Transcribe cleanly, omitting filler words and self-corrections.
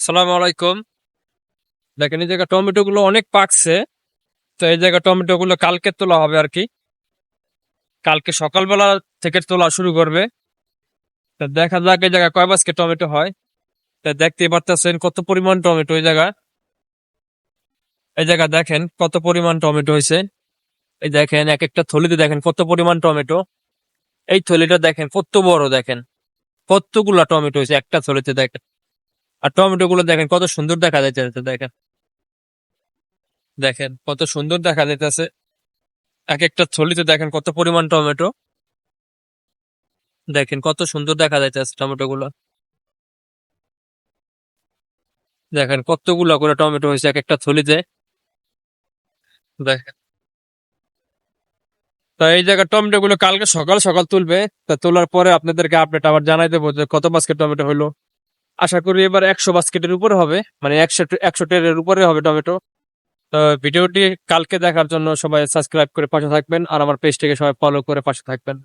সালাম আলাইকুম। দেখেন এই জায়গা টমেটো গুলো অনেক পাকছে। তো এই জায়গা টমেটো গুলো কালকে তোলা হবে আর কি। কালকে সকালবেলা থেকে তোলা শুরু করবে। তা দেখা যাক এই জায়গায় কয় বাস্কেট টমেটো হয়। তা দেখতেই পারতেছেন কত পরিমাণ টমেটো এই জায়গা। এই জায়গা দেখেন কত পরিমাণ টমেটো হয়েছে। এই দেখেন এক একটা থলিতে দেখেন কত পরিমাণ টমেটো। এই থলিটা দেখেন কত বড়, দেখেন কতগুলা টমেটো হয়েছে একটা থলিতে দেখেন। আর টমেটো গুলো দেখেন কত সুন্দর দেখা যাচ্ছে, দেখেন দেখেন কত সুন্দর দেখা যাইতেছে। এক একটা থলিতে দেখেন কত পরিমাণ টমেটো। দেখেন কত সুন্দর দেখা যাইতেছে টমেটো গুলো। দেখেন কতগুলা করে টমেটো হয়েছে এক একটা থলিতে। দেখেন, তা এই জায়গায় টমেটো গুলো কালকে সকাল সকাল তুলবে। তা তোলার পরে আপনাদেরকে আপডেট আবার জানাই দেবো যে কত বাস্কেট টমেটো হলো। আশা করি এবার 100 বাস্কেটের উপরে হবে, মানে 100 ট্রের উপরে হবে টমেটো। তো ভিডিওটি কালকে দেখার জন্য সবাই সাবস্ক্রাইব করে পাশে থাকবেন, আর আমার পেজটিকে সবাই ফলো করে পাশে থাকবেন।